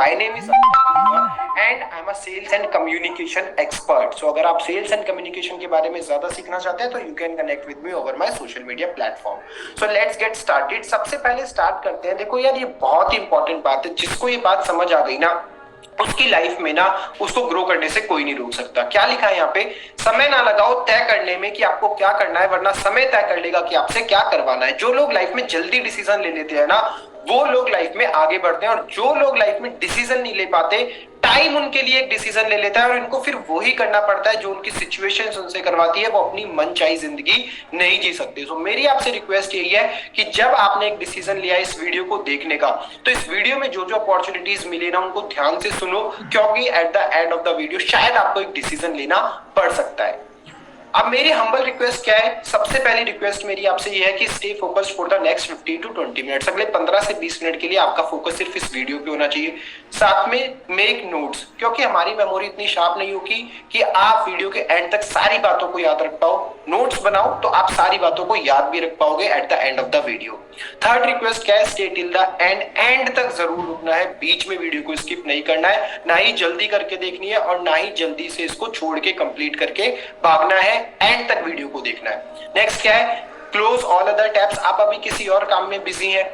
My name is and I am a sales and communication expert. So अगर आप sales and communication के बारे में ज्यादा सीखना चाहते हैं तो you can connect with me over my social media platform. So let's get started. सबसे पहले स्टार्ट करते हैं। देखो यार, ये बहुत ही इंपॉर्टेंट बात है। जिसको ये बात समझ आ गई ना, उसकी लाइफ में ना उसको ग्रो करने से कोई नहीं रोक सकता। क्या लिखा है यहाँ पे? समय ना लगाओ तय करने में कि आपको क्या करना है, वरना समय तय कर लेगा कि आपसे क्या करवाना है। जो लोग लाइफ में जल्दी डिसीजन ले लेते हैं ना, वो लोग लाइफ में आगे बढ़ते हैं। और जो लोग लाइफ में डिसीजन नहीं ले पाते, टाइम उनके लिए एक डिसीजन ले लेता है और इनको फिर वही करना पड़ता है जो उनकी सिचुएशंस उनसे करवाती है। वो अपनी मनचाही जिंदगी नहीं जी सकते। सो मेरी आपसे रिक्वेस्ट यही है कि जब आपने एक डिसीजन लिया इस वीडियो को देखने का, तो इस वीडियो में जो जो अपॉर्चुनिटीज मिले ना, उनको ध्यान से सुनो, क्योंकि at the end of the video शायद आपको एक डिसीजन लेना पड़ सकता है। अब मेरी हम्बल रिक्वेस्ट क्या है? सबसे पहली रिक्वेस्ट मेरी आपसे ये है कि stay focused for the next 15 to 20 minutes. अगले 15 से 20 मिनट के लिए आपका फोकस सिर्फ इस वीडियो पे होना चाहिए। साथ में मेक नोट्स, क्योंकि हमारी मेमोरी इतनी शार्प नहीं होगी कि आप वीडियो के एंड तक सारी बातों को याद रख पाओ। नोट्स बनाओ तो आप सारी बातों को याद भी रख पाओगे at the end of the video. Third request क्या है? Stay till the end. And तक जरूर रुकना है, बीच में वीडियो को स्किप नहीं करना है। ना ही जल्दी करके देखनी है और ना ही जल्दी से इसको छोड़ के कंप्लीट करके भागना है। एंड तक वीडियो को देखना है। नेक्स्ट क्या है? Close all other tabs. आप अभी किसी और काम में बिजी हैं,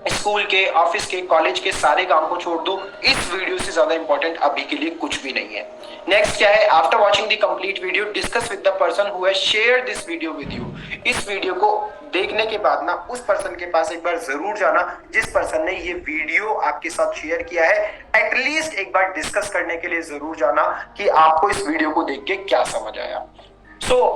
स्कूल के, ऑफिस के, कॉलेज के सारे काम को छोड़ दो। इस वीडियो से ज्यादा इंपॉर्टेंट अभी के लिए कुछ भी नहीं है। नेक्स्ट क्या है? After watching the complete video discuss with the person who has shared this video with you. इस वीडियो को देखने के बाद ना उस पर्सन के पास एक बार जरूर जाना जिस पर्सन ने ये वीडियो आपके साथ शेयर किया है। एटलीस्ट एक बार डिस्कस करने के लिए जरूर जाना कि आपको इस वीडियो को देख के क्या समझ आया।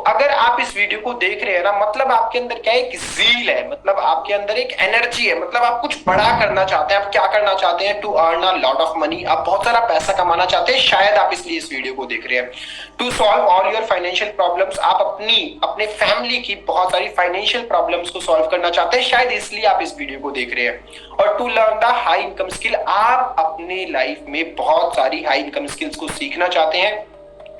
अगर आप इस वीडियो को देख रहे हैं ना, मतलब आपके अंदर क्या है? एक ज़ील है, मतलब आपके अंदर एक एनर्जी है, मतलब आप कुछ बड़ा करना चाहते हैं। आप क्या करना चाहते हैं? To earn a lot of money. आप बहुत सारा पैसा कमाना चाहते हैं, शायद आप इसलिए इस वीडियो को देख रहे हैं। To solve all your financial problems. आप अपने फैमिली की बहुत सारी फाइनेंशियल प्रॉब्लम्स को सॉल्व करना चाहते हैं, शायद इसलिए आप इस वीडियो को देख रहे हैं। और to learn the high income skill. आप अपने लाइफ में बहुत सारी हाई इनकम स्किल्स को सीखना चाहते हैं,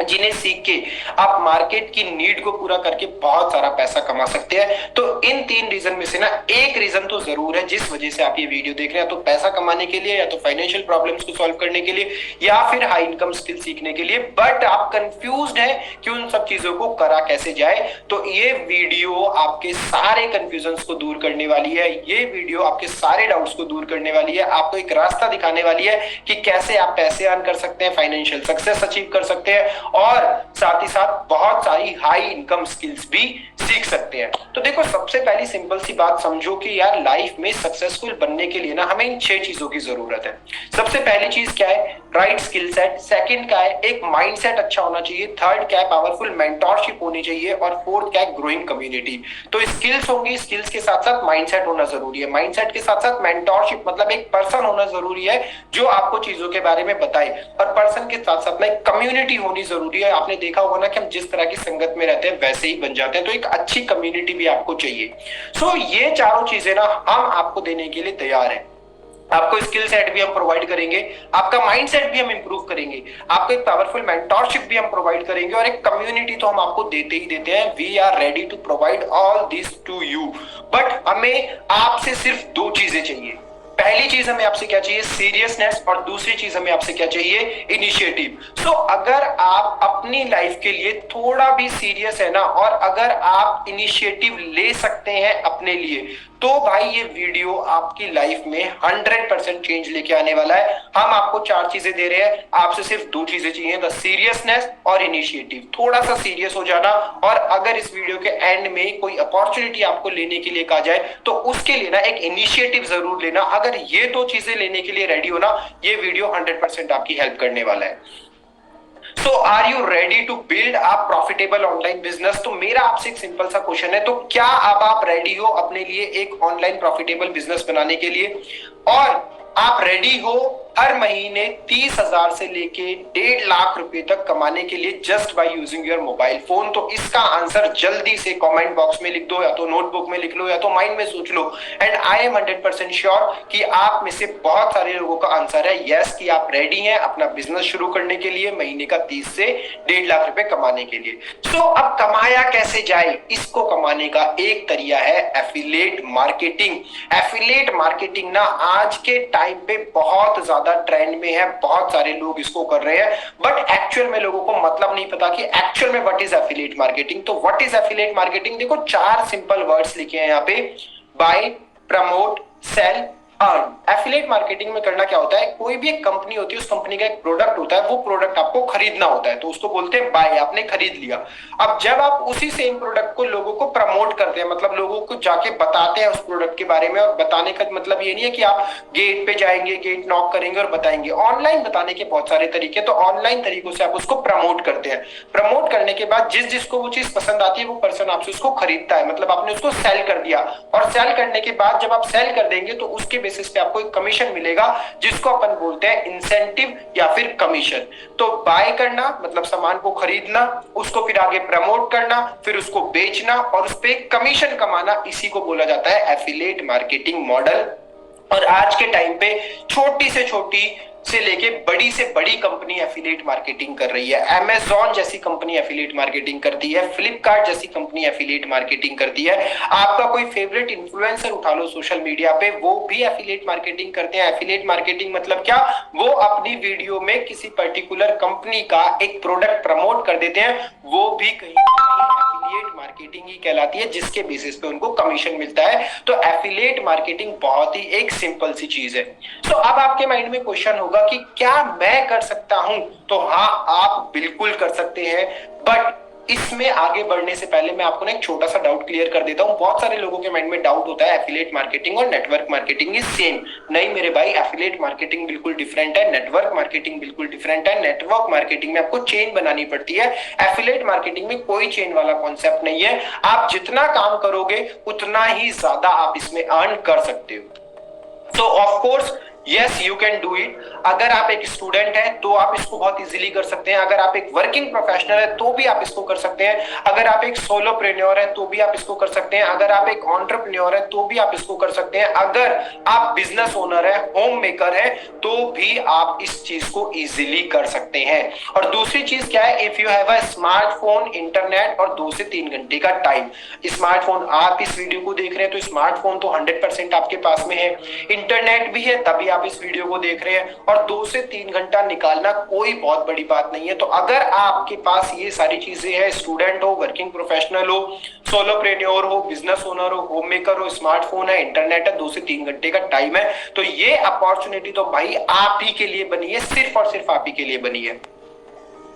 जिन्हें सीख के आप मार्केट की नीड को पूरा करके बहुत सारा पैसा कमा सकते हैं। तो इन 3 रीजन में से ना एक रीजन तो जरूर है जिस वजह से आप ये वीडियो देख रहे हैं, तो पैसा कमाने के लिए, या तो फाइनेंशियल प्रॉब्लम्स को सॉल्व करने के लिए, या फिर हाई इनकम स्किल सीखने के लिए। बट आप कंफ्यूज्ड हैं कि उन सब चीजों को करा कैसे जाए। तो ये वीडियो आपके सारे कंफ्यूजन्स को दूर करने वाली है। ये वीडियो आपके सारे डाउट्स को दूर करने वाली है। आपको एक रास्ता दिखाने वाली है कि कैसे आप पैसे अर्न कर सकते हैं, फाइनेंशियल सक्सेस अचीव कर सकते हैं और साथ ही साथ बहुत सारी हाई इनकम स्किल्स भी सीख सकते हैं। तो देखो, सबसे पहली सिंपल सी बात समझो कि यार लाइफ में सक्सेसफुल बनने के लिए ना हमें इन 6 चीजों की जरूरत है। सबसे पहली चीज क्या है? Right skill set. सेकंड क्या है? एक माइंडसेट अच्छा होना चाहिए। थर्ड क्या है? पावरफुल मेंटरशिप होनी चाहिए। और फोर्थ क्या है? Growing community. तो स्किल्स होंगी, स्किल्स के साथ साथ माइंडसेट होना जरूरी है। माइंडसेट के साथ साथ मेंटरशिप, मतलब एक पर्सन होना जरूरी है जो आपको चीजों के बारे में बताए। और पर्सन के साथ साथ में एक कम्युनिटी होनी जरूरी है। आपने देखा होगा ना कि हम जिस तरह की संगत में रहते हैं वैसे ही बन जाते हैं, तो एक अच्छी कम्युनिटी भी आपको चाहिए। ये चारों चीजें ना हम आपको देने के लिए तैयार हैं। आपको स्किल सेट भी हम प्रोवाइड करेंगे, आपका माइंडसेट भी हम इंप्रूव करेंगे, आपको एक पावरफुल मेंटरशिप भी हम प्रोवाइड करेंगे, और एक कम्युनिटी तो हम आपको देते ही देते हैं। We are ready to provide all this to you. But हमें आपसे सिर्फ 2 चीजें चाहिए। पहली चीज हमें आपसे क्या चाहिए? सीरियसनेस। और दूसरी चीज हमें आपसे क्या चाहिए? इनिशिएटिव। अगर आप अपनी लाइफ के लिए थोड़ा भी सीरियस है ना, और अगर आप इनिशिएटिव ले सकते हैं अपने लिए, तो भाई ये वीडियो आपकी लाइफ में 100% चेंज लेके आने वाला है। हम आपको 4 चीजें दे रहे हैं, आपसे सिर्फ 2 चीजें चाहिए, द सीरियसनेस और इनिशिएटिव। थोड़ा सा सीरियस हो जाना, और अगर इस वीडियो के एंड में कोई अपॉर्चुनिटी आपको लेने के लिए कहा जाए तो उसके लिए ना एक इनिशिएटिव जरूर लेना। अगर ये 2 चीजें लेने के लिए रेडी हो ना, ये वीडियो 100% आपकी हेल्प करने वाला है। Are you ready to build a profitable online business? तो मेरा आपसे एक सिंपल सा क्वेश्चन है, तो क्या अब आप रेडी हो अपने लिए एक ऑनलाइन प्रॉफिटेबल बिजनेस बनाने के लिए? और आप रेडी हो हर महीने 30,000 से लेके 1.5 लाख रुपए तक कमाने के लिए just by using your mobile phone? तो इसका आंसर जल्दी से कमेंट बॉक्स में लिख दो, या तो नोटबुक में लिख लो, या तो माइंड में सोच लो। एंड आई एम 100% श्योर कि आप में से बहुत सारे लोगों का आंसर है यस, कि आप रेडी हैं अपना बिजनेस शुरू करने के लिए, महीने का 30 से 1.5 लाख रुपए कमाने के लिए। अब कमाया कैसे जाए? इसको कमाने का एक तरीका है एफिलिएट मार्केटिंग। एफिलिएट मार्केटिंग ना आज के टाइम पे बहुत ज्यादा ज्यादा ट्रेंड में है, बहुत सारे लोग इसको कर रहे हैं, बट एक्चुअल में लोगों को मतलब नहीं पता कि एक्चुअल में व्हाट इज एफिलिएट मार्केटिंग। तो व्हाट इज एफिलिएट मार्केटिंग, देखो 4 सिंपल वर्ड्स लिखे हैं यहाँ पे, buy, promote, sell, earn. Affiliate marketing में करना क्या होता है, कोई भी एक कंपनी होती है, उस कंपनी का एक प्रोडक्ट होता है, वो प्रोडक्ट आपको खरीदना होता है, तो उसको बोलते हैं बाय, आपने खरीद लिया। अब जब आप उसी सेम प्रोडक्ट को लोगों को प्रमोट करते हैं, मतलब लोगों को जाके बताते हैं उस प्रोडक्ट के बारे में, और बताने का मतलब ये नहीं है कि आप गेट पे जाएंगे, गेट नॉक करेंगे और बताएंगे, ऑनलाइन बताने के बहुत सारे तरीके, तो ऑनलाइन तरीकों से आप उसको प्रमोट करते हैं। प्रमोट करने के बाद जिस जिसको वो चीज पसंद आती है, वो पर्सन आपसे उसको खरीदता है, मतलब आपने उसको सेल कर दिया। और सेल करने के बाद जब आप सेल कर देंगे तो उसके बेसिस पे आपको एक कमीशन मिलेगा, जिसको अपन बोलते हैं इंसेंटिव या फिर कमीशन। तो बाय करना मतलब सामान को खरीदना, उसको फिर आगे प्रमोट करना, फिर उसको बेचना और उस पे कमीशन कमाना, इसी को बोला जाता है एफिलिएट मार्केटिंग मॉडल। और आज के टाइम पे छोटी से छोटी से लेके बड़ी से बड़ी कंपनी एफिलिएट मार्केटिंग कर रही है। अमेज़न जैसी कंपनी एफिलिएट मार्केटिंग करती है, फ्लिपकार्ट जैसी कंपनी एफिलिएट मार्केटिंग करती है, आपका कोई फेवरेट इन्फ्लुएंसर उठा लो सोशल मीडिया पे, वो भी एफिलिएट मार्केटिंग करते हैं। एफिलिएट मार्केटिंग मतलब क्या, वो अपनी वीडियो में किसी पर्टिकुलर कंपनी का एक प्रोडक्ट प्रमोट कर देते हैं, वो भी कहीं ना कहीं एफिलिएट मार्केटिंग ही कहलाती है, जिसके बेसिस पे उनको कमीशन मिलता है। तो एफिलिएट मार्केटिंग बहुत ही एक सिंपल सी चीज है। तो अब आपके माइंड में क्वेश्चन होगा कि क्या मैं कर सकता हूं, तो हाँ, आप बिल्कुल कर सकते हैं, बट इसमें आगे बढ़ने से पहले मैं आपको ना एक छोटा सा डाउट क्लियर कर देता हूं। बहुत सारे लोगों के माइंड में डाउट होता है एफिलिएट मार्केटिंग और नेटवर्क मार्केटिंग इज सेम। नहीं मेरे भाई, एफिलिएट मार्केटिंग बिल्कुल डिफरेंट है, नेटवर्क मार्केटिंग बिल्कुल डिफरेंट है। नेटवर्क मार्केटिंग में आपको चेन बनानी पड़ती है, एफिलिएट मार्केटिंग में कोई चेन वाला कॉन्सेप्ट नहीं है। आप जितना काम करोगे उतना ही ज्यादा आप इसमें अर्न कर सकते हो। तो of course yes you can do it. अगर आप एक स्टूडेंट हैं तो आप इसको बहुत इजीली कर सकते हैं, अगर आप एक वर्किंग प्रोफेशनल है तो भी आप इसको कर सकते हैं, अगर आप एक सोलोप्रेन्योर है तो भी आप इसको कर सकते हैं, अगर आप एक एंटरप्रेन्योर है तो भी आप इसको कर सकते हैं, अगर आप बिजनेस ओनर है, होम मेकर है, तो भी आप इस चीज को इजीली कर सकते हैं। और दूसरी चीज क्या है, if you have a smartphone, internet और 2 से 3 घंटे का टाइम। स्मार्टफोन, आप इस वीडियो को देख रहे हैं तो स्मार्टफोन तो 100% आपके पास में है, इंटरनेट भी है तभी आप इस वीडियो को देख रहे हैं, और 2 से 3 घंटा निकालना कोई बहुत बड़ी बात नहीं है। तो अगर आपके पास ये सारी चीजें हैं, स्टूडेंट हो, वर्किंग प्रोफेशनल हो, सोलोप्रेन्योर हो, बिजनेस ओनर हो, होम मेकर हो, स्मार्टफोन है, इंटरनेट है, 2 से 3 घंटे का टाइम है, तो ये अपॉर्चुनिटी तो भाई आप ही के लिए बनी है, सिर्फ और सिर्फ आप ही के लिए बनी है।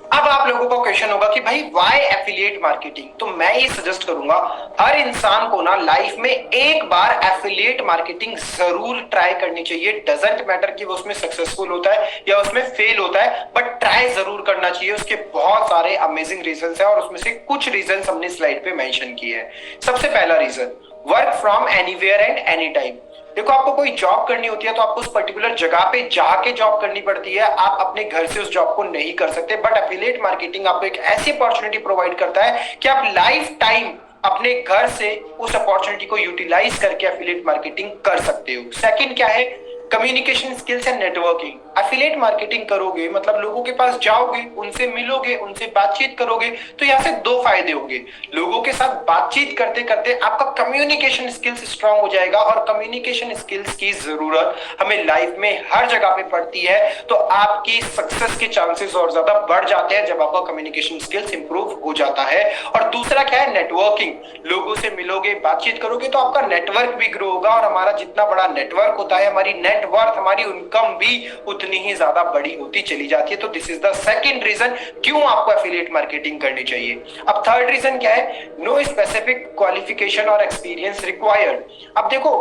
अब आप लोगों का क्वेश्चन होगा कि भाई व्हाई एफिलिएट मार्केटिंग, तो मैं ये सजेस्ट करूंगा हर इंसान को ना लाइफ में एक बार एफिलिएट मार्केटिंग जरूर ट्राई करनी चाहिए। डजंट मैटर कि वो उसमें सक्सेसफुल होता है या उसमें फेल होता है, बट ट्राई जरूर करना चाहिए। उसके बहुत सारे अमेजिंग रीजंस हैं और उसमें से कुछ रीजंस हमने स्लाइड पे मेंशन किए हैं। सबसे पहला reason, work from anywhere and any time. देखो आपको कोई जॉब करनी होती है तो आपको उस पर्टिकुलर जगह पे जाके जॉब करनी पड़ती है, आप अपने घर से उस जॉब को नहीं कर सकते। बट एफिलिएट मार्केटिंग आपको एक ऐसी अपॉर्चुनिटी प्रोवाइड करता है कि आप लाइफ टाइम अपने घर से उस अपॉर्चुनिटी को यूटिलाइज करके एफिलिएट मार्केटिंग कर सकते हो। सेकंड क्या है, communication skills and networking. Affiliate marketing करोगे मतलब लोगों के पास जाओगे, उनसे मिलोगे, उनसे बातचीत करोगे, तो यहाँ से 2 फायदे होंगे। लोगों के साथ बातचीत करते करते आपका कम्युनिकेशन स्किल्स स्ट्रांग हो जाएगा, और कम्युनिकेशन स्किल्स की जरूरत हमें लाइफ में हर जगह पे पड़ती है, तो आपकी सक्सेस के चांसेस और ज्यादा बढ़ जाते हैं जब आपका कम्युनिकेशन स्किल्स इंप्रूव हो जाता है। और दूसरा क्या है, नेटवर्किंग। लोगों से मिलोगे, बातचीत करोगे तो आपका नेटवर्क भी ग्रो होगा, और हमारा जितना बड़ा नेटवर्क होता है, हमारी नेटवर्थ, हमारी इनकम भी उतनी ही ज्यादा बड़ी होती चली जाती है। तो this is the second reason क्यों आपको एफिलिएट मार्केटिंग करनी चाहिए। अब थर्ड रीजन क्या है, नो स्पेसिफिक क्वालिफिकेशन और एक्सपीरियंस रिक्वायर्ड। अब देखो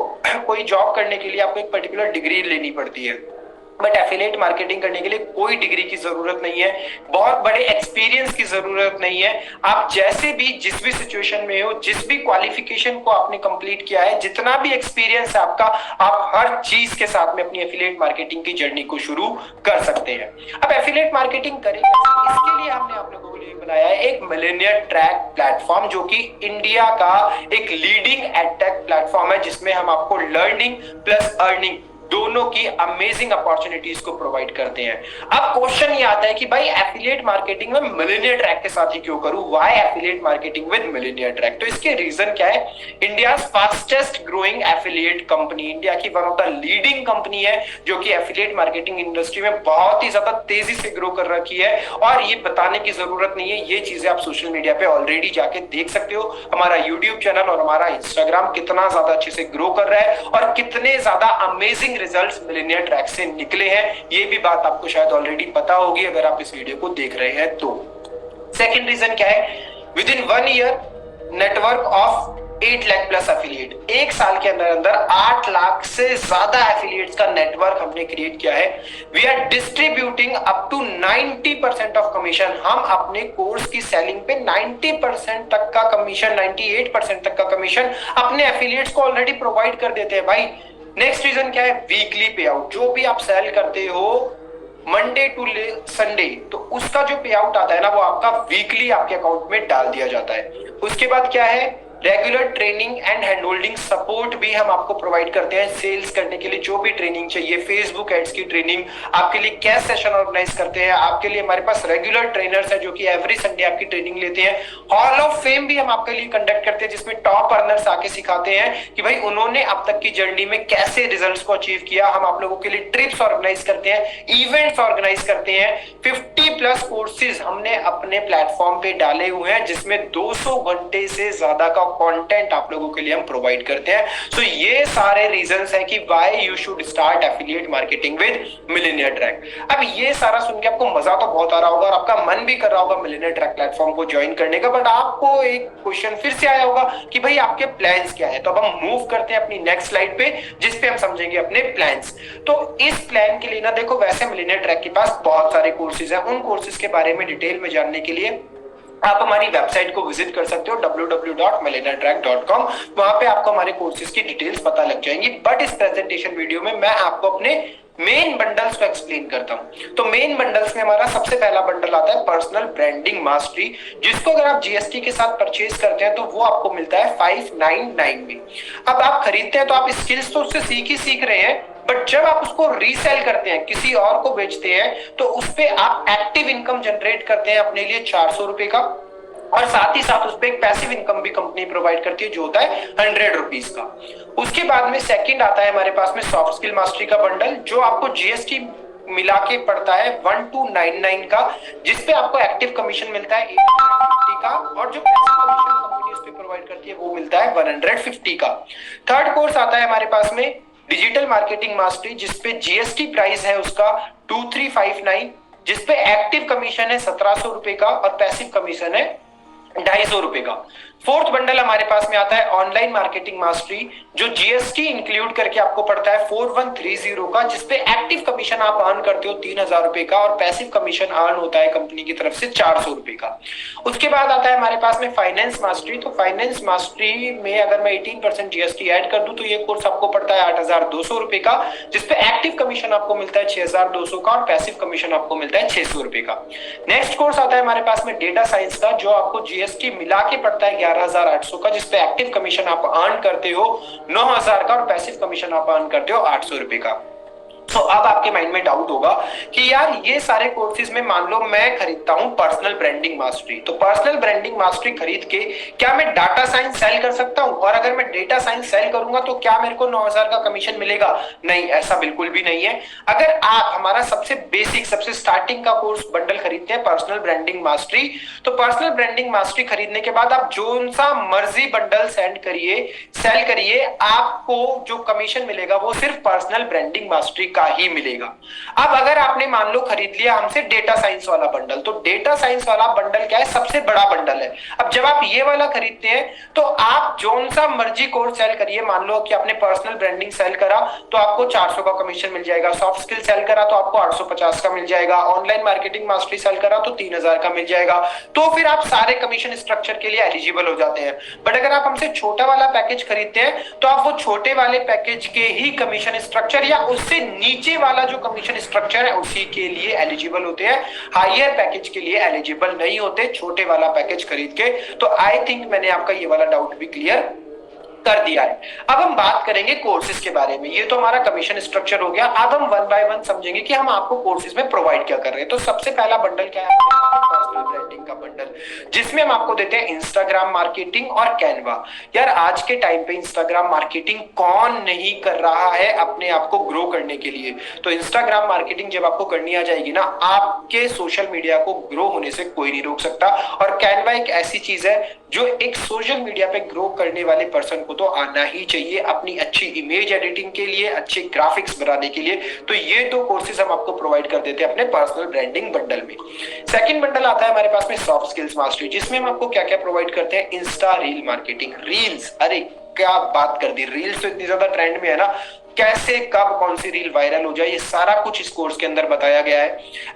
कोई जॉब करने के लिए आपको एक पर्टिकुलर डिग्री लेनी पड़ती है, बट एफिलिएट मार्केटिंग करने के लिए कोई डिग्री की जरूरत नहीं है, बहुत बड़े एक्सपीरियंस की जरूरत नहीं है। आप जैसे भी जिस भी सिचुएशन में हो, जिस भी क्वालिफिकेशन को आपने कंप्लीट किया है, जितना भी एक्सपीरियंस है आपका, आप हर चीज के साथ में अपनी एफिलिएट मार्केटिंग की जर्नी को शुरू कर सकते हैं। अब एफिलिएट मार्केटिंग करेंगे, इसके लिए हमने आप लोगों के लिए बनाया है एक मिलेनियर ट्रैक प्लेटफॉर्म, जो कि इंडिया का एक लीडिंग एडटेक प्लेटफॉर्म है, जिसमें हम आपको लर्निंग प्लस अर्निंग दोनों की अमेजिंग अपॉर्चुनिटीज को प्रोवाइड करते हैं। अब क्वेश्चन ये आता है कि भाई एफिलिएट मार्केटिंग में मिलियनेयर ट्रैक के साथ ही क्यों करूं, why affiliate marketing with millionaire track? तो इसके रीजन क्या है? India fastest growing affiliate company, India की one of the leading company है जो कि एफिलिएट मार्केटिंग इंडस्ट्री में बहुत ही ज्यादा तेजी से ग्रो कर रखी है। और ये बताने की जरूरत नहीं है, ये चीजें आप सोशल मीडिया पे ऑलरेडी जाके देख सकते हो। हमारा यूट्यूब चैनल और हमारा इंस्टाग्राम कितना ज्यादा अच्छे से ग्रो कर रहा है और कितने ज्यादा अमेजिंग रिजल्ट्स मिलियनेयर ट्रैक से निकले हैं, ये भी बात आपको शायद ऑलरेडी पता होगी अगर आप इस वीडियो को देख रहे हैं तो। सेकंड रीजन क्या है? With in 1 year network of 8 lakh plus affiliate, एक साल के अंदर अंदर 8 लाख से ज्यादा एफिलिएट्स का नेटवर्क हमने क्रिएट किया है। We are distributing up to 90% of commission, हम अपने कोर्स की सेलिंग पे 90% तक का कमीशन, 98% तक का कमीशन अपने एफिलिएट्स को ऑलरेडी प्रोवाइड कर देते हैं भाई। नेक्स्ट रीजन क्या है? वीकली पे आउट, जो भी आप सेल करते हो मंडे टू संडे, तो उसका जो पे आउट आता है ना वो आपका वीकली आपके अकाउंट में डाल दिया जाता है। उसके बाद क्या है? Regular training and hand holding support भी हम आपको प्रोवाइड करते हैं। सेल्स करने के लिए जो भी ट्रेनिंग चाहिए, फेसबुक एड्स की ट्रेनिंग, आपके लिए कैश सेशन ऑर्गेनाइज करते हैं, आपके लिए हमारे पास रेगुलर ट्रेनर्स हैं जो कि एवरी संडे आपकी ट्रेनिंग लेते हैं। हॉल ऑफ फेम भी हम आपके लिए कंडक्ट करते हैं जिसमें टॉप अर्नर्स आके सिखाते हैं कि भाई उन्होंने अब तक की जर्नी में कैसे रिजल्ट्स को अचीव किया। हम आप लोगों के लिए ट्रिप्स ऑर्गेनाइज करते हैं, इवेंट्स ऑर्गेनाइज करते हैं। 50 प्लस कोर्सेज हमने अपने प्लेटफॉर्म पे डाले हुए हैं जिसमें 200 घंटे से ज्यादा का कंटेंट आप लोगों के लिए हम प्रोवाइड करते हैं। सो ये सारे रीजंस हैं कि why you should start affiliate marketing with millionaire track. अब ये सारा सुन के आपको मजा तो बहुत आ रहा होगा और आपका मन भी कर रहा होगा मिलियनेयर ट्रैक प्लेटफॉर्म को ज्वाइन करने का, बट आपको एक क्वेश्चन फिर से आया होगा कि भाई आपके प्लान्स क्या है। तो अब हम मूव करते हैं अपनी नेक्स्ट स्लाइड पे जिस पे हम समझेंगे अपने प्लान्स। तो इस प्लान के लिए ना देखो, वैसे मिलियनेयर ट्रैक के पास बहुत सारे कोर्सेज हैं, उन कोर्सेज के बारे में डिटेल में जानने के लिए आप हमारी वेबसाइट को विजिट कर सकते हो www.millionairetrack.com। वहां पे आपको हमारे कोर्सेज की डिटेल्स पता लग जाएंगी। बट इस प्रेजेंटेशन वीडियो में मैं आपको अपने मेन बंडल्स को एक्सप्लेन करता हूं। तो मेन बंडल्स में हमारा सबसे पहला बंडल आता है पर्सनल ब्रांडिंग मास्टरी, जिसको अगर आप जीएसटी के साथ परचेज करते हैं तो वो आपको मिलता है 599 में। अब आप खरीदते हैं तो आप स्किल्स तो उससे सीख रहे हैं, बट जब आप उसको रीसेल करते हैं, किसी और को बेचते हैं, तो उस पे आप एक्टिव इनकम जनरेट करते हैं अपने लिए 400 रुपए का, और साथ ही साथ उस पे एक पैसिव इनकम भी कंपनी प्रोवाइड करती है जो होता है 100 रुपीज का। उसके बाद में सेकंड आता है हमारे पास में सॉफ्ट स्किल मास्टरी का बंडल, जो आपको जीएसटी मिला के पड़ता है 1299 का, जिसपे आपको एक्टिव कमीशन मिलता है 850 का, और जो पैसिव कमीशन कंपनी उस पे प्रोवाइड करती है वो मिलता है 150 का। थर्ड कोर्स आता है हमारे पास में डिजिटल मार्केटिंग मास्टरी, जिसपे जीएसटी प्राइस है उसका 2359, जिसपे एक्टिव कमीशन है 1700 रुपए का और पैसिव कमीशन है 250 रुपए का। फोर्थ बंडल हमारे पास में आता है ऑनलाइन मार्केटिंग मास्टरी, जो जीएसटी इंक्लूड करके आपको पड़ता है 4130 का, जिसपे एक्टिव कमीशन आप अर्न करते हो 3000 रुपए का और पैसिव कमीशन अर्न होता है कंपनी की तरफ से 400 रुपए का। उसके बाद आता है हमारे पास में फाइनेंस मास्टरी। तो फाइनेंस मास्टरी में अगर मैं 18% जीएसटी ऐड कर दूं तो ये कोर्स आपको पड़ता है 8200 रुपए का, जिसपे एक्टिव कमीशन आपको मिलता है 6200 का और पैसिव कमीशन आपको मिलता है 600 रुपए का। नेक्स्ट कोर्स आता है हमारे पास में डेटा साइंस का, जो आपको जीएसटी मिला के पड़ता है 11800 का, जिसपे एक्टिव कमीशन आप अर्न करते हो 9000 का और पैसिव कमीशन आप अर्न करते हो 800 रुपए का। तो अब आपके माइंड में डाउट होगा कि यार ये सारे कोर्सेज में मान लो मैं खरीदता हूं पर्सनल ब्रांडिंग मास्टरी, तो पर्सनल ब्रांडिंग मास्टरी खरीद के क्या मैं डाटा साइंस सेल कर सकता हूं? और अगर मैं डेटा साइंस सेल करूंगा तो क्या मेरे को 9000 का कमीशन मिलेगा? नहीं, ऐसा बिल्कुल भी नहीं है। अगर आप हमारा सबसे बेसिक, सबसे स्टार्टिंग का कोर्स बंडल खरीदते हैं पर्सनल ब्रांडिंग मास्टरी, तो पर्सनल ब्रांडिंग मास्टरी खरीदने के बाद आप जो सा मर्जी बंडल सेंड करिए, सेल करिए, आपको जो कमीशन मिलेगा वो सिर्फ पर्सनल ब्रांडिंग मास्टरी का ही मिलेगा। अब अगर आपने मान लो खरीद लिया हमसे डेटा साइंस वाला बंडल, तो डेटा साइंस वाला बंडल क्या है? सबसे बड़ा बंडल है। अब जब आप ये वाला खरीदते हैं तो आप जोन सा मर्जी कोर्स सेल करिए, मान लो कि आपने पर्सनल ब्रांडिंग सेल करा तो आपको 400 का कमीशन मिल जाएगा, सॉफ्ट स्किल सेल करा तो आपको 850 का मिल जाएगा, ऑनलाइन मार्केटिंग मास्टरी सेल करा तो 3000 का मिल जाएगा। तो फिर आप सारे कमीशन स्ट्रक्चर के लिए एलिजिबल हो जाते हैं। बट अगर आप हमसे छोटा वाला पैकेज खरीदते हैं तो आप वो छोटे वाले पैकेज के ही कमीशन स्ट्रक्चर या उससे नीचे वाला जो कमीशन स्ट्रक्चर है उसी के लिए एलिजिबल होते हैं, हायर पैकेज के लिए एलिजिबल नहीं होते छोटे वाला पैकेज खरीद के। तो आई थिंक मैंने आपका ये वाला डाउट भी क्लियर कर दिया है। अब हम बात करेंगे कोर्सेज के बारे में। ये तो हमारा कमीशन स्ट्रक्चर हो गया। अब हम वन बाय वन समझेंगे कि हम आपको कोर्सेज में प्रोवाइड क्या कर रहे हैं। तो सबसे पहला बंडल क्या है? पर्सनल ब्रांडिंग का बंडल, जिसमें हम आपको देते हैं इंस्टाग्राम मार्केटिंग और कैनवा। यार आज के टाइम पे इंस्टाग्राम मार्केटिंग कौन नहीं कर रहा है अपने आप को ग्रो करने के लिए? तो इंस्टाग्राम मार्केटिंग जब आपको करनी आ जाएगी ना, आपके सोशल मीडिया को ग्रो होने से कोई नहीं रोक सकता। और कैनवा एक ऐसी चीज है जो एक सोशल मीडिया पे ग्रो करने वाले पर्सन को तो आना ही चाहिए अपनी अच्छी इमेज एडिटिंग के लिए, अच्छे ग्राफिक्स बनाने के लिए। तो ये दो कोर्सेज हम आपको प्रोवाइड कर देते हैं अपने पर्सनल ब्रांडिंग बंडल में। सेकंड बंडल आता है हमारे पास में सॉफ्ट स्किल्स मास्टरी, जिसमें हम आपको क्या क्या प्रोवाइड करते हैं? Insta reel marketing. रील्स, अरे क्या बात कर दी, रील्स तो इतनी ज्यादा ट्रेंड में है ना, कैसे कब कौन सी रील वायरल हो जाए ये सारा कुछ इस कोर्स के अंदर बताया गया है।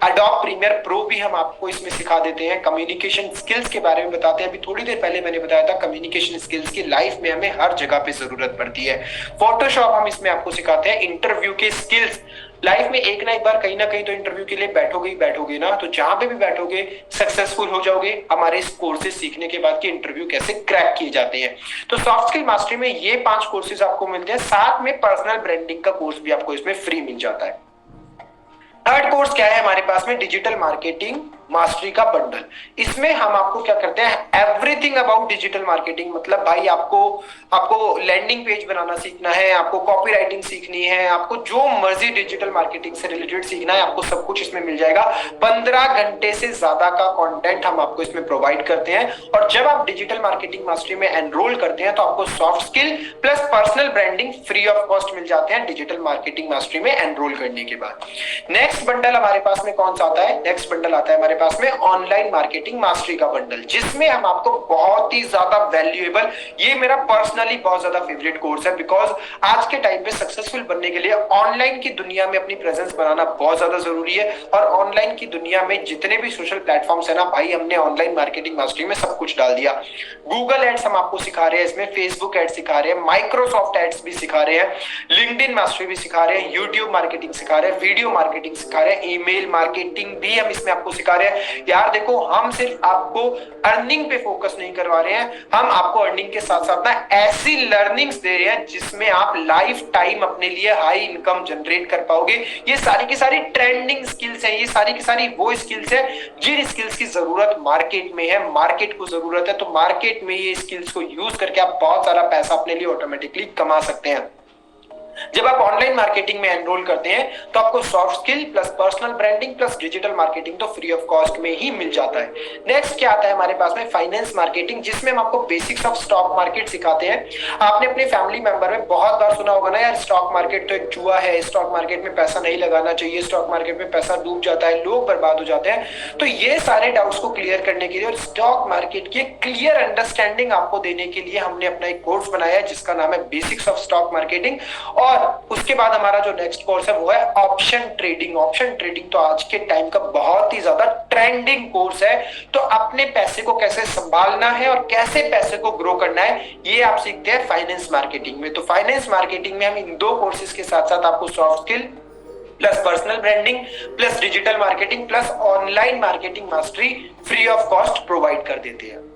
एडोब प्रीमियर प्रो भी हम आपको इसमें सिखा देते हैं। कम्युनिकेशन स्किल्स के बारे में बताते हैं। अभी थोड़ी देर पहले मैंने बताया था कम्युनिकेशन स्किल्स की लाइफ में हमें हर जगह पे जरूरत पड़ती है। फोटोशॉप हम इसमें आपको सिखाते हैं। इंटरव्यू के स्किल्स, लाइफ में एक ना एक बार कहीं ना कहीं तो इंटरव्यू के लिए बैठोगे ही बैठोगे ना, तो जहां पे भी बैठोगे सक्सेसफुल हो जाओगे हमारे इस कोर्सेज सीखने के बाद कि इंटरव्यू कैसे क्रैक किए जाते हैं। तो सॉफ्ट स्किल मास्टरी में ये 5 कोर्सेज आपको मिलते हैं, साथ में पर्सनल ब्रांडिंग का कोर्स भी आपको इसमें फ्री मिल जाता है। थर्ड कोर्स क्या है हमारे पास में? डिजिटल मार्केटिंग मास्टरी का बंडल। इसमें हम आपको क्या करते हैं? Everything about digital marketing. मतलब भाई आपको लैंडिंग पेज बनाना सीखना है, आपको कॉपी राइटिंग सीखनी है, आपको जो मर्जी डिजिटल मार्केटिंग से रिलेटेड सीखना है, आपको सब कुछ इसमें मिल जाएगा। 15 घंटे से ज्यादा का कंटेंट हम आपको इसमें प्रोवाइड करते हैं। और जब आप डिजिटल मार्केटिंग मास्टरी में एनरोल करते हैं तो आपको soft skill plus personal branding free of cost मिल जाते हैं डिजिटल मार्केटिंग मास्टरी में एनरोल करने के बाद। नेक्स्ट बंडल हमारे पास में कौन सा आता है? नेक्स्ट बंडल आता है हमारे पास में ऑनलाइन मार्केटिंग मास्टरी का बंडल, जिसमें हम आपको बहुत ही ज्यादा वैल्यूएबल, ये मेरा पर्सनली बहुत ज्यादा फेवरेट कोर्स है, बिकॉज आज के टाइम पे सक्सेसफुल बनने के लिए ऑनलाइन की दुनिया में अपनी प्रेजेंस बनाना बहुत ज्यादा जरूरी है। और ऑनलाइन की दुनिया में जितने भी सोशल प्लेटफॉर्म्स है ना भाई, हमने ऑनलाइन मार्केटिंग मास्टरी में सब कुछ डाल दिया। गूगल एड्स हम आपको सिखा रहे हैं इसमें, फेसबुक एड्स सिखा रहे हैं, माइक्रोसॉफ्ट एड्स भी सिखा रहे हैं, लिंक्डइन मास्टरी भी सिखा रहे हैं, यूट्यूब मार्केटिंग सिखा रहे हैं, वीडियो मार्केटिंग सिखा रहे हैं, ईमेल मार्केटिंग भी हम इसमें आपको सिखा रहे हैं। यार देखो, हम सिर्फ आपको अर्निंग पे फोकस नहीं करवा रहे हैं, हम आपको अर्निंग के साथ साथ ना ऐसी लर्निंग्स दे रहे हैं जिसमें आप लाइफ टाइम अपने लिए हाई इनकम जनरेट कर पाओगे। ये सारी की सारी ट्रेंडिंग स्किल्स हैं, ये सारी की सारी वो स्किल्स हैं जिन स्किल्स की जरूरत मार्केट में है, मार्केट को जरूरत है। तो मार्केट में ये स्किल्स को यूज करके आप बहुत सारा पैसा अपने लिए ऑटोमेटिकली कमा सकते हैं। जब आप ऑनलाइन मार्केटिंग में एनरोल करते हैं तो आपको soft skill plus personal branding plus digital marketing तो फ्री ऑफ कॉस्ट में ही मिल जाता है। नेक्स्ट क्या आता है हमारे पास में? फाइनेंस मार्केटिंग, जिसमें हम आपको बेसिक्स ऑफ स्टॉक मार्केट सिखाते हैं। आपने अपने फैमिली मेंबर में बहुत बार सुना होगा ना, यार स्टॉक मार्केट तो एक जुआ है, स्टॉक मार्केट में पैसा नहीं लगाना चाहिए, स्टॉक मार्केट में पैसा डूब जाता है, लोग बर्बाद हो जाते हैं। तो ये सारे डाउट्स को क्लियर करने के लिए और स्टॉक मार्केट की क्लियर अंडरस्टैंडिंग आपको देने के लिए हमने अपना एक कोर्स बनाया है जिसका नाम है बेसिक्स ऑफ स्टॉक मार्केटिंग। और उसके बाद हमारा जो नेक्स्ट कोर्स है वो है ऑप्शन ट्रेडिंग। ऑप्शन ट्रेडिंग तो आज के टाइम का बहुत ही ज्यादा ट्रेंडिंग कोर्स है। तो अपने पैसे को कैसे संभालना है और कैसे पैसे को ग्रो करना है, ये आप सीखते हैं फाइनेंस मार्केटिंग में। तो फाइनेंस मार्केटिंग में हम इन दो कोर्सेज के साथ साथ आपको soft skill plus personal branding plus digital marketing plus online marketing mastery free of cost provide कर देते हैं।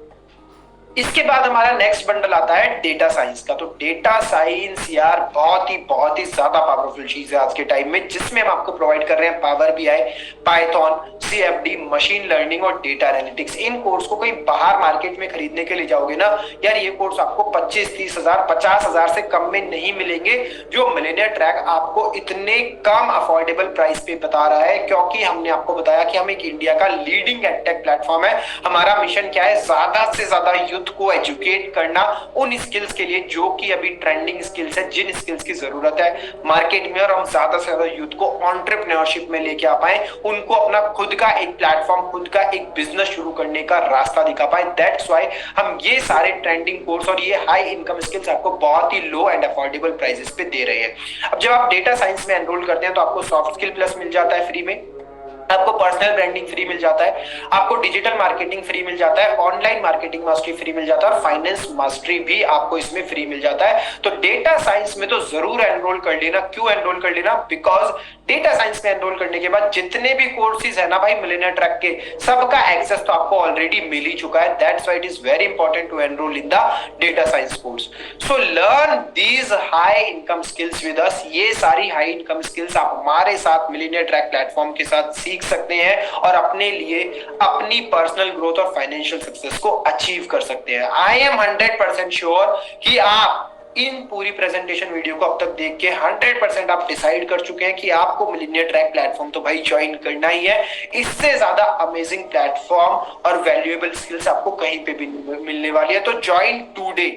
इसके बाद हमारा नेक्स्ट बंडल आता है डेटा साइंस का। तो डेटा साइंस यार बहुत ही ज्यादा पावरफुल चीज है आज के टाइम में, जिसमें हम आपको प्रोवाइड कर रहे हैं power BI, Python, CFD, machine learning और डेटा एनालिटिक्स। इन कोर्स को कोई बाहर मार्केट में खरीदने के लिए जाओगे ना यार, ये कोर्स आपको 25-30 हजार 50 हजार से कम में नहीं मिलेंगे। जो मिलेनियर ट्रैक आपको इतने कम अफोर्डेबल प्राइस पे बता रहा है, क्योंकि हमने आपको बताया कि हम एक इंडिया का लीडिंग एडटेक प्लेटफॉर्म है। हमारा मिशन क्या है? ज्यादा से ज्यादा यूथ को एजुकेट करना उन स्किल्स के लिए जो कि अभी ट्रेंडिंग स्किल्स है, जिन स्किल्स की जरूरत है मार्केट में, और हम ज्यादा से ज्यादा यूथ को एंटरप्रेन्योरशिप में लेके आ पाए, उनको अपना खुद का एक प्लेटफॉर्म, खुद का एक बिजनेस शुरू करने का रास्ता दिखा पाए। दैट्स व्हाई हम ये सारे ट्रेंडिंग कोर्स और ये हाई इनकम स्किल्स आपको बहुत ही लो एंड अफोर्डेबल प्राइसेस पे दे रहे हैं। अब जब आप डेटा साइंस में एनरोल करते हैं तो आपको सॉफ्ट स्किल प्लस मिल जाता है फ्री में, आपको पर्सनल ब्रांडिंग फ्री मिल जाता है, आपको डिजिटल मार्केटिंग फ्री मिल जाता है, ऑनलाइन मार्केटिंग मास्टरी फ्री मिल जाता है और फाइनेंस मास्टरी भी आपको इसमें फ्री मिल जाता है। तो डेटा साइंस में तो जरूर एनरोल कर लेना। क्यों एनरोल कर लेना? बिकॉज डेटा साइंस में एनरोल करने के बाद जितने भी कोर्सेज है ना भाई मिलियनेयर ट्रैक के, सबका एक्सेस तो आपको ऑलरेडी मिल ही चुका है। That's why it is very important to enroll in the data science course. So learn these high income skills with us. ये सारी हाई इनकम स्किल्स आप हमारे साथ मिलियनेयर ट्रैक प्लेटफॉर्म के साथ सीख सकते हैं और अपने लिए अपनी पर्सनल ग्रोथ और फाइनेंशियल सक्सेस को अचीव कर सकते हैं। आई एम 100% श्योर कि आप इन पूरी प्रेजेंटेशन वीडियो को अब तक देख के 100% आप डिसाइड कर चुके हैं कि आपको मिलियनेयर ट्रैक प्लेटफॉर्म तो भाई ज्वाइन करना ही है। इससे ज्यादा अमेजिंग प्लेटफॉर्म और वैल्यूएबल स्किल्स आपको कहीं पे भी मिलने वाली है। तो ज्वाइन टुडे।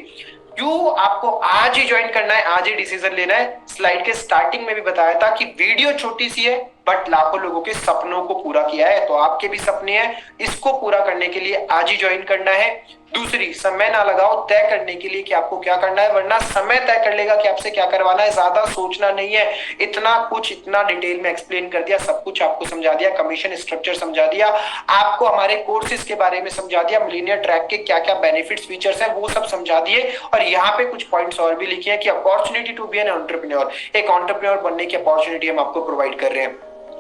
क्यों आपको आज ही ज्वाइन करना है, आज ही डिसीजन लेना है? स्लाइड के स्टार्टिंग में भी बताया था कि वीडियो छोटी सी है बट लाखों लोगों के सपनों को पूरा किया है। तो आपके भी सपने हैं, इसको पूरा करने के लिए आज ही ज्वाइन करना है। दूसरी, समय ना लगाओ तय करने के लिए कि आपको क्या करना है, वरना समय तय कर लेगा कि आपसे क्या करवाना है। ज्यादा सोचना नहीं है। इतना कुछ इतना डिटेल में एक्सप्लेन कर दिया, सब कुछ आपको समझा दिया, कमीशन स्ट्रक्चर समझा दिया, आपको हमारे कोर्सेज के बारे में समझा दिया, मिलियनेयर ट्रैक के क्या क्या बेनिफिट्स फीचर्स हैं वो सब समझा दिए। और यहाँ पे कुछ पॉइंट्स और भी लिखे हैं कि opportunity to be an entrepreneur, एक एंटरप्रेन्योर बनने की अपॉर्चुनिटी हम आपको प्रोवाइड कर रहे हैं।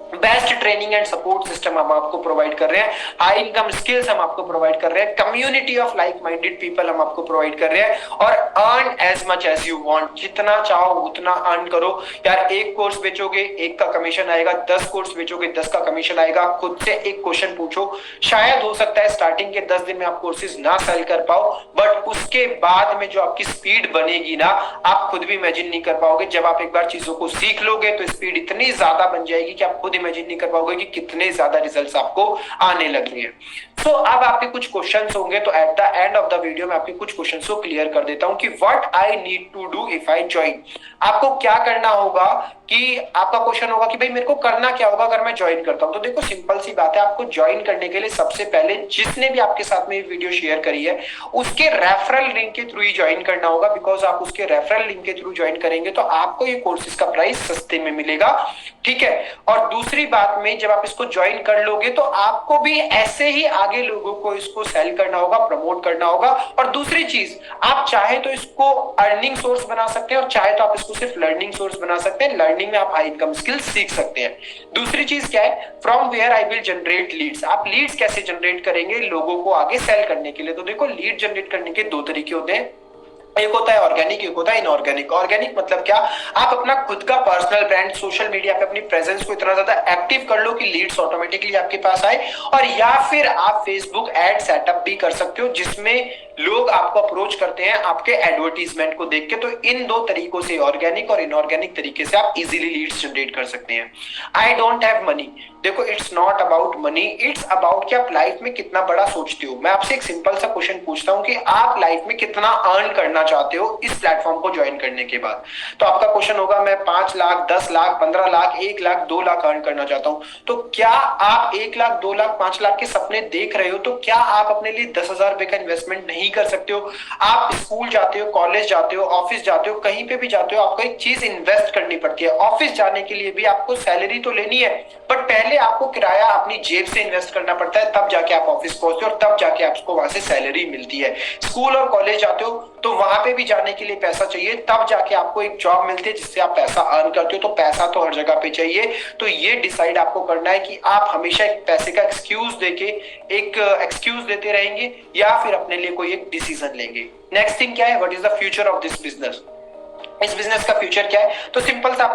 Best training and support system हम आपको प्रोवाइड कर रहे हैं। हाई इनकम स्किल्स हम आपको प्रोवाइड कर रहे हैं। Community of like minded people हम आपको प्रोवाइड कर रहे हैं। और earn as much as you want, जितना चाहो उतना अर्न करो यार। एक कोर्स बेचोगे एक का कमीशन आएगा, 10 कोर्स बेचोगे 10 का कमीशन आएगा। खुद से एक क्वेश्चन पूछो, शायद हो सकता है स्टार्टिंग के 10 दिन में आप कोर्सेज ना सेल कर पाओ, बट उसके बाद में जो आपकी स्पीड बनेगी ना, आप खुद भी इमेजिन नहीं कर पाओगे। जब आप एक बार चीजों को सीख लोगे तो स्पीड इतनी ज्यादा बन जाएगी कि आप खुद इमेजिन नहीं कर पाओगे कि कितने ज्यादा रिजल्ट्स आपको आने लगे हैं। सो अब आपके कुछ क्वेश्चंस होंगे, तो at the end of the video मैं आपके कुछ क्वेश्चंस को क्लियर कर देता हूं कि what I need to do if I join. आपको क्या करना होगा कि आपका क्वेश्चन होगा कि भाई मेरे को करना क्या होगा अगर मैं ज्वाइन करता हूं। तो देखो सिंपल सी बात है, आपको ज्वाइन करने के लिए सबसे पहले जिसने भी आपके साथ में ये वीडियो शेयर करी है उसके रेफरल लिंक के थ्रू ही ज्वाइन करना होगा। बिकॉज आप उसके रेफरल लिंक के थ्रू ज्वाइन करेंगे तो आपको ये कोर्सेज का प्राइस सस्ते में मिलेगा, ठीक है। और दूसरी बात में, जब आप इसको ज्वाइन कर लोगे तो आपको भी ऐसे ही आगे लोगों को इसको सेल करना होगा, प्रमोट करना होगा। और दूसरी चीज, आप चाहे तो इसको अर्निंग सोर्स बना सकते हैं और चाहे तो आप इसको सिर्फ लर्निंग सोर्स बना सकते हैं। लर्निंग में आप हाई इनकम स्किल्स सीख सकते हैं। दूसरी चीज क्या है, from where I will generate leads. आप लीड्स कैसे जनरेट करेंगे लोगों को आगे सेल करने के लिए? तो देखो लीड जनरेट करने के दो तरीके होते हैं, एक होता है ऑर्गेनिक, एक होता है इनऑर्गेनिक। ऑर्गेनिक मतलब क्या, आप अपना खुद का पर्सनल ब्रांड सोशल मीडिया पे अपनी प्रेजेंस को इतना ज्यादा एक्टिव कर लो कि लीड्स ऑटोमेटिकली आपके पास आए। और या फिर आप फेसबुक एड सेटअप भी कर सकते हो जिसमें लोग आपको अप्रोच करते हैं आपके एडवर्टीजमेंट को देख के। तो इन दो तरीकों से, ऑर्गेनिक और इनऑर्गेनिक तरीके से आप इजीली लीड्स जनरेट कर सकते हैं। आई डोंट हैव मनी, देखो it's not about money, it's about कि आप लाइफ में कितना बड़ा सोचते हो। मैं आपसे एक सिंपल सा क्वेश्चन पूछता हूं कि आप लाइफ में कितना अर्न करना चाहते हो इस प्लेटफॉर्म को ज्वाइन करने के बाद? तो आपका क्वेश्चन होगा मैं 5 लाख, 10 लाख, 15 लाख, 1 लाख, 2 लाख अर्न करना चाहता हूं। तो क्या आप 1 लाख, 2 लाख, 5 लाख के सपने देख रहे हो? तो क्या आप अपने लिए 10,000 रुपए का इन्वेस्टमेंट नहीं कर सकते हो? आप स्कूल जाते हो, कॉलेज जाते हो, ऑफिस जाते हो, कहीं पे भी जाते हो, आपको एक चीज इन्वेस्ट करनी पड़ती है। ऑफिस जाने के लिए भी आपको सैलरी तो लेनी है, बट पहले आपको किराया अपनी जेब से इन्वेस्ट करना पड़ता है, तब जाके आप ऑफिस पहुंचते हो और तब जाके आपको वहां से सैलरी मिलती है। स्कूल और कॉलेज जाते हो तो वहां पे भी जाने के लिए पैसा चाहिए, तब जाके आपको एक जॉब मिलती है जिससे आप पैसा अर्न करते हो। तो पैसा तो हर जगह पे चाहिए। तो ये डिसाइड आपको करना है कि आप हमेशा एक पैसे का एक्सक्यूज देते रहेंगे या फिर अपने लिए कोई एक डिसीजन लेंगे। नेक्स्ट थिंग क्या है, what is the future of this business? इस बिजनेस का फ्यूचर क्या है? तो सिंपल सा